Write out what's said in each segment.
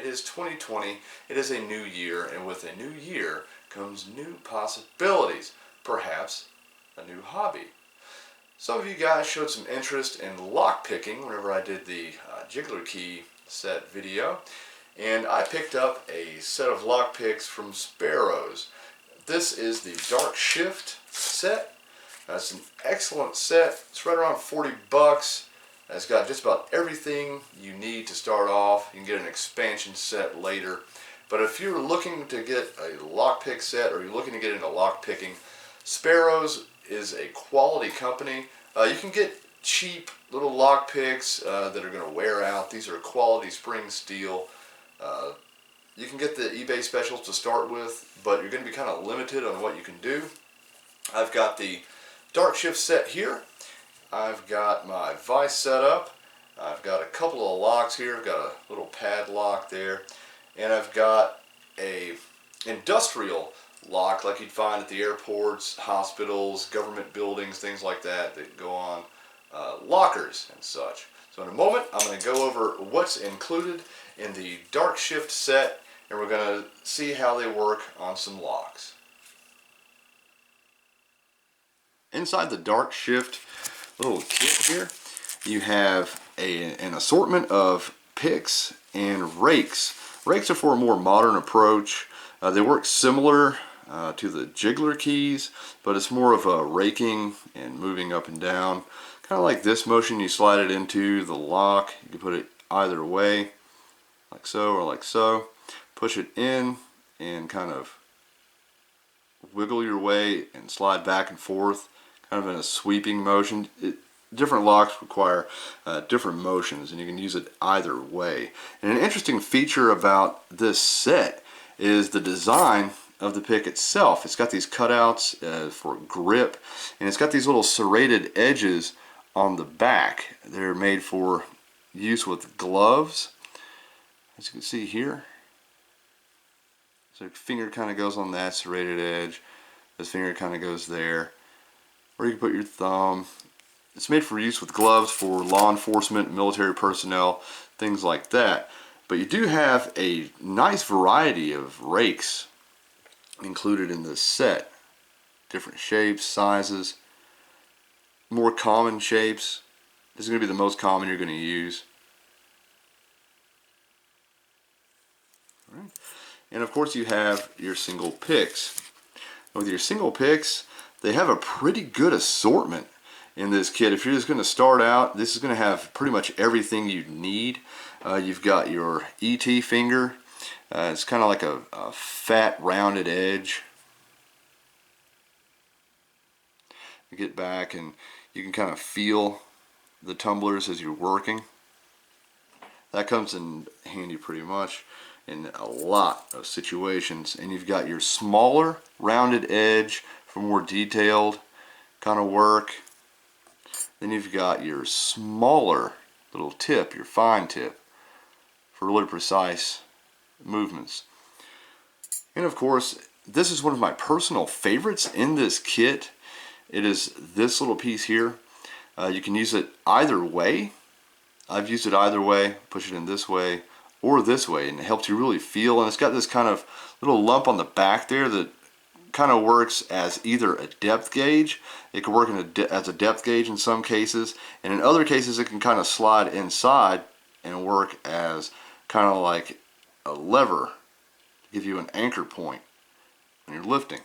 It is 2020, it is a new year, and with a new year comes new possibilities, perhaps a new hobby. Some of you guys showed some interest in lock picking whenever I did the jiggler key set video, and I picked up a set of lock picks from Sparrows. This is the Dark Shift set. It's an excellent set. It's right around 40 bucks. It's got just about everything you need to start off. You can get an expansion set later. But if you're looking to get a lockpick set, or you're looking to get into lock picking, Sparrows is a quality company. You can get cheap little lock picks that are going to wear out. These are quality spring steel. You can get the eBay specials to start with, but you're going to be kind of limited on what you can do. I've got the Dark Shift set here. I've got my vise set up. I've got a couple of locks here. I've got a little padlock there. And I've got a industrial lock like you'd find at the airports, hospitals, government buildings, things like that that go on lockers and such. So in a moment I'm going to go over what's included in the Dark Shift set, and we're going to see how they work on some locks. Inside the Dark Shift little kit here, you have an assortment of picks and rakes. Rakes are for a more modern approach. They work similar to the jiggler keys, but it's more of a raking and moving up and down. Kind of like this motion, you slide it into the lock. You can put it either way, like so or like so. Push it in and kind of wiggle your way and slide back and forth, kind of in a sweeping motion. Different locks require different motions, and you can use it either way. And an interesting feature about this set is the design of the pick itself. It's got these cutouts for grip, and it's got these little serrated edges on the back. They're made for use with gloves, as you can see here. So your finger kind of goes on that serrated edge. This finger kind of goes there. Or you can put your thumb. It's made for use with gloves for law enforcement, military personnel, things like that. But you do have a nice variety of rakes included in this set. Different shapes, sizes, more common shapes. This is going to be the most common you're going to use. All right. And of course you have your single picks. With your single picks, they have a pretty good assortment in this kit. If you're just going to start out, this is going to have pretty much everything you need. You've got your ET finger. It's kind of like a fat rounded edge. You get back and you can kind of feel the tumblers as you're working. That comes in handy pretty much in a lot of situations. And you've got your smaller rounded edge for more detailed kind of work. Then you've got your smaller little tip, your fine tip, for really precise movements. And of course, this is one of my personal favorites in this kit. It is this little piece here. You can use it either way. I've used it either way, push it in this way or this way, and it helps you really feel. And it's got this kind of little lump on the back there that kind of works as either a depth gauge. It can work as a depth gauge in some cases, and in other cases it can kind of slide inside and work as kind of like a lever to give you an anchor point when you're lifting.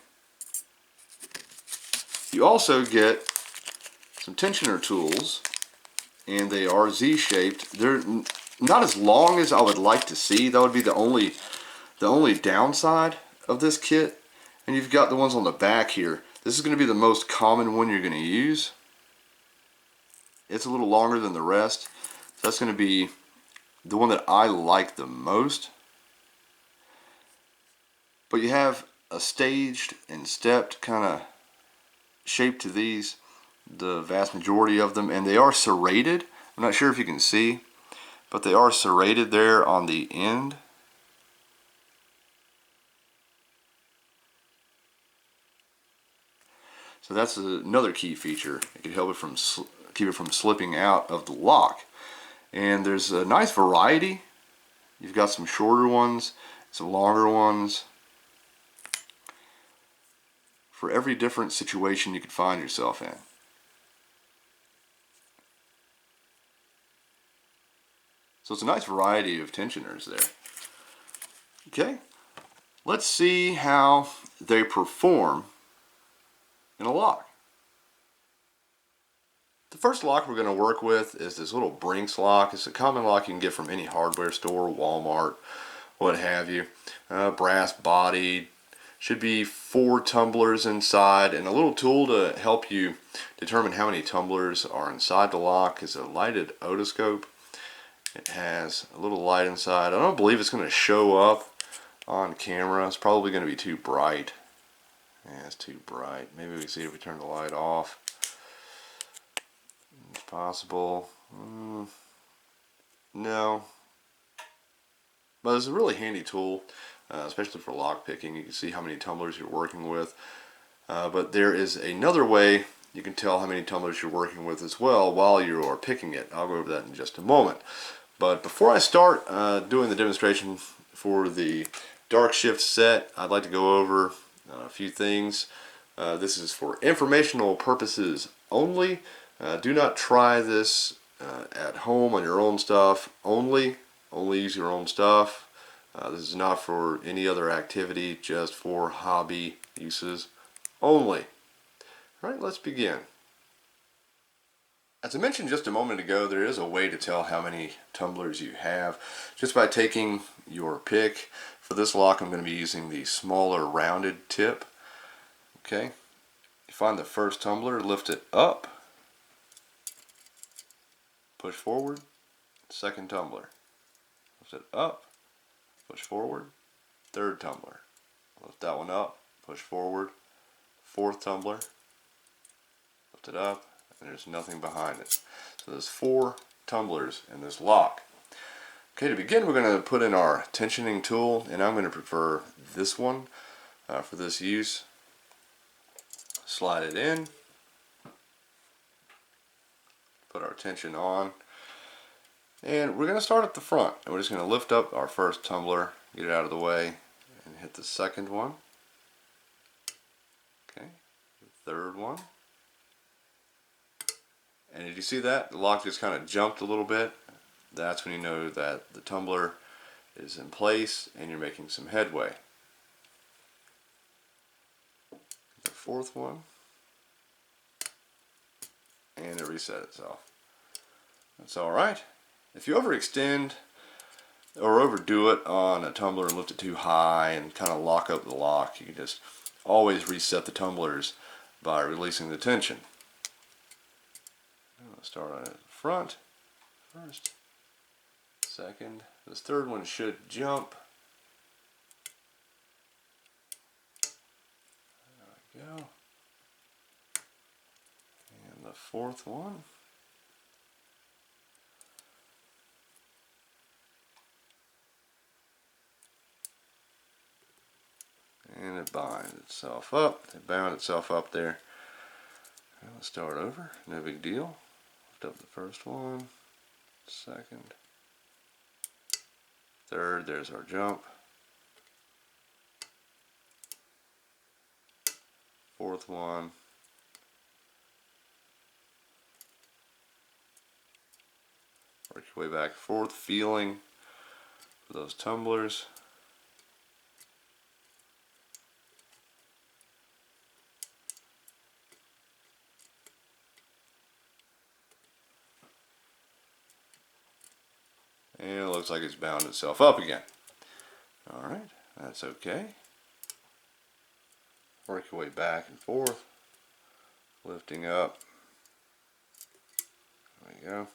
You also get some tensioner tools, and they are Z-shaped. They're not as long as I would like to see. That would be the only downside of this kit. And you've got the ones on the back here. This is going to be the most common one you're going to use. It's a little longer than the rest. So that's going to be the one that I like the most. But you have a staged and stepped kind of shape to these, the vast majority of them, and they are serrated. I'm not sure if you can see, but they are serrated there on the end. So that's another key feature. It can help it from keep it from slipping out of the lock. And there's a nice variety You've got some shorter ones, some longer ones, for every different situation you could find yourself in. So it's a nice variety of tensioners there. Okay, let's see how they perform in a lock. The first lock we're going to work with is this little Brinks lock. It's a common lock you can get from any hardware store, Walmart, what have you. Brass bodied. Should be 4 tumblers inside, and a little tool to help you determine how many tumblers are inside the lock is a lighted otoscope. It has a little light inside. I don't believe it's going to show up on camera. It's probably going to be too bright. Yeah, it's too bright. Maybe we can see if we turn the light off. It's possible. No. But it's a really handy tool, especially for lock picking. You can see how many tumblers you're working with. But there is another way you can tell how many tumblers you're working with as well while you are picking it. I'll go over that in just a moment. But before I start doing the demonstration for the dark shift set, I'd like to go over a few things. This is for informational purposes only. Do not try this at home on your own stuff only. Only use your own stuff. This is not for any other activity, just for hobby uses only. All right, let's begin. As I mentioned just a moment ago, there is a way to tell how many tumblers you have just by taking your pick. For this lock, I'm going to be using the smaller rounded tip. Okay, you find the first tumbler, lift it up, push forward, second tumbler, lift it up, push forward, third tumbler, lift that one up, push forward, fourth tumbler, lift it up, and there's nothing behind it. So there's 4 tumblers in this lock. Okay, to begin, we're going to put in our tensioning tool, and I'm going to prefer this one for this use. Slide it in, put our tension on, and we're going to start at the front, and we're just going to lift up our first tumbler, get it out of the way, and hit the second one. Okay, the third one. And did you see that? The lock just kind of jumped a little bit. That's when you know that the tumbler is in place and you're making some headway. The fourth one. And it reset itself. That's alright. If you overextend or overdo it on a tumbler and lift it too high and kind of lock up the lock, you can just always reset the tumblers by releasing the tension. Let's start on the front first, second. This third one should jump. There we go. And the fourth one. And it binds itself up. It bound itself up there. Now let's start over. No big deal. Lift up the first one, second, third. There's our jump. Fourth one. Work your way back and forth, feeling for those tumblers. And it looks like it's bound itself up again. Alright, that's okay. Work your way back and forth, lifting up. There we go.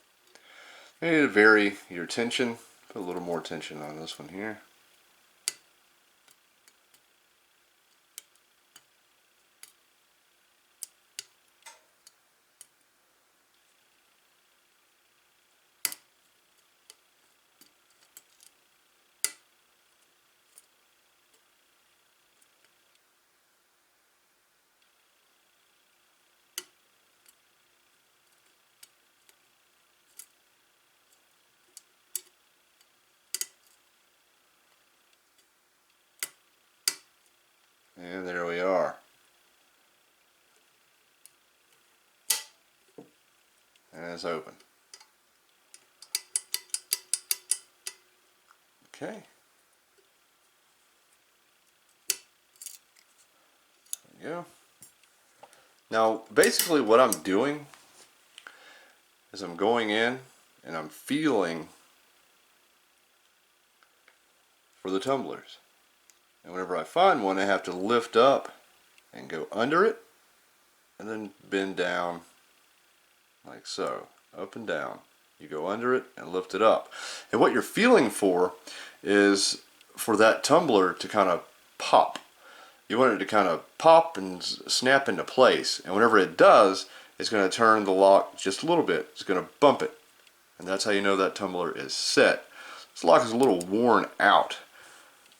You need to vary your tension. Put a little more tension on this one here. And there we are. And it's open. Okay. There we go. Now, basically what I'm doing is I'm going in and I'm feeling for the tumblers. And whenever I find one, I have to lift up and go under it and then bend down like so, up and down. You go under it and lift it up. And what you're feeling for is for that tumbler to kind of pop. You want it to kind of pop and snap into place. And whenever it does, it's going to turn the lock just a little bit. It's going to bump it. And that's how you know that tumbler is set. This lock is a little worn out.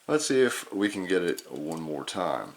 Let's see if we can get it one more time.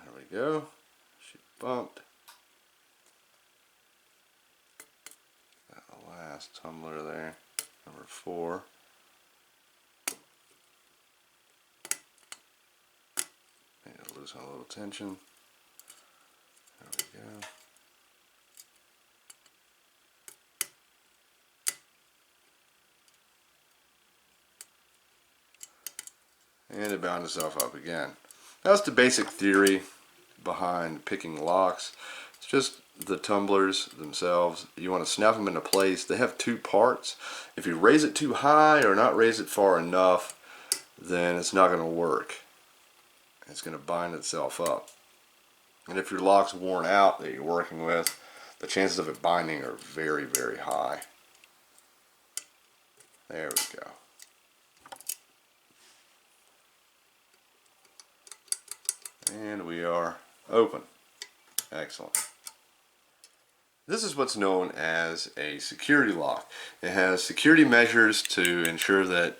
There we go. She bumped. Got the last tumbler there, number 4. Need to loosen a little tension. There we go. And it bound itself up again. That's the basic theory behind picking locks. It's just the tumblers themselves. You want to snap them into place. They have 2 parts. If you raise it too high or not raise it far enough, then it's not going to work. It's going to bind itself up. And if your lock's worn out that you're working with, the chances of it binding are very, very high. There we go. And we are open. Excellent. This is what's known as a security lock. It has security measures to ensure that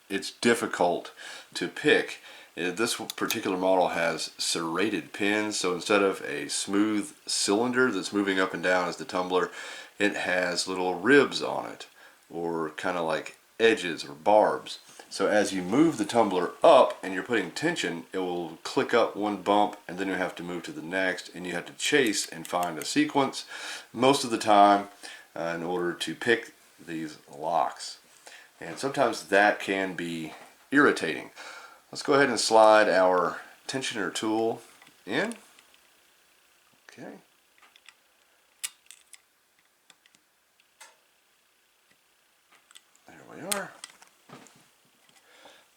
it's difficult to pick. This particular model has serrated pins, so instead of a smooth cylinder that's moving up and down as the tumbler, it has little ribs on it, or kind of like edges or barbs. So as you move the tumbler up and you're putting tension, it will click up one bump and then you have to move to the next, and you have to chase and find a sequence most of the time in order to pick these locks. And sometimes that can be irritating. Let's go ahead and slide our tensioner tool in. Okay. There we are.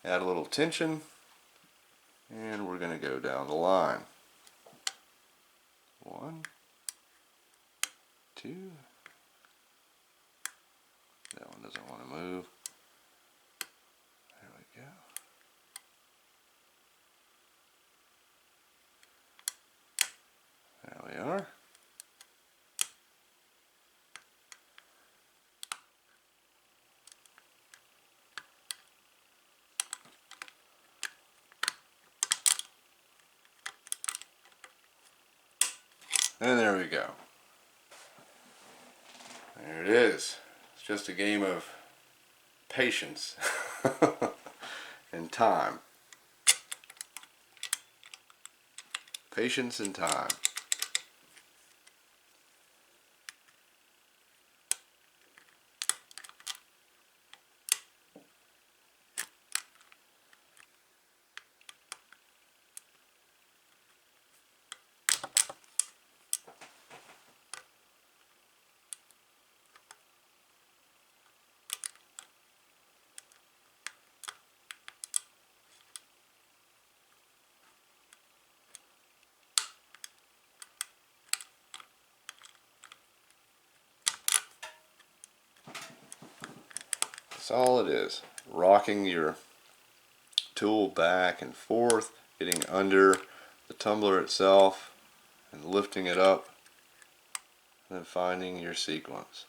Add a little tension, and we're going to go down the line. 1, 2. That one doesn't want to move. There we go. There we are. And there we go. There it is. It's just a game of patience and time. Patience and time. That's all it is. Rocking your tool back and forth, getting under the tumbler itself and lifting it up, and then finding your sequence.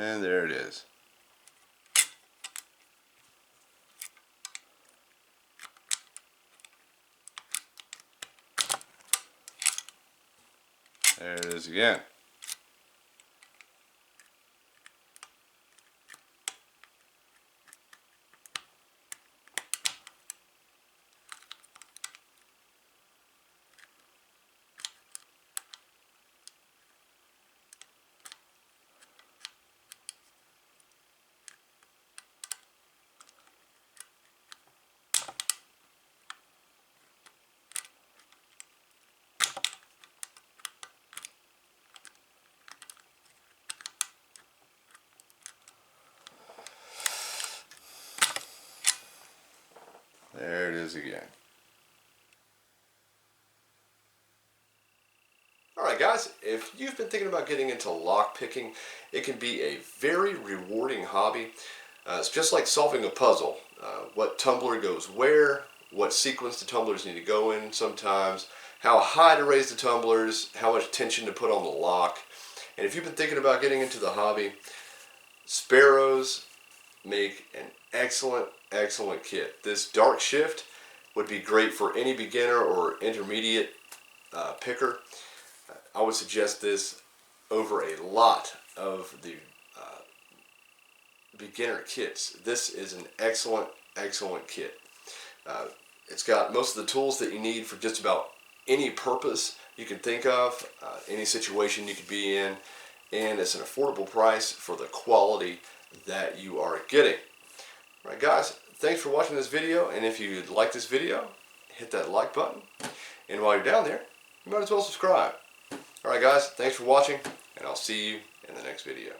And there it is. There it is again. There it is again. Alright guys, if you've been thinking about getting into lock picking, it can be a very rewarding hobby. It's just like solving a puzzle. What tumbler goes where, what sequence the tumblers need to go in sometimes, how high to raise the tumblers, how much tension to put on the lock. And if you've been thinking about getting into the hobby, Sparrows make an excellent kit. This dark shift would be great for any beginner or intermediate picker. I would suggest this over a lot of the beginner kits. This is an excellent kit. It's got most of the tools that you need for just about any purpose you can think of, any situation you could be in, and it's an affordable price for the quality that you are getting. Alright guys, thanks for watching this video, and if you like this video, hit that like button, and while you're down there, you might as well subscribe. Alright guys, thanks for watching, and I'll see you in the next video.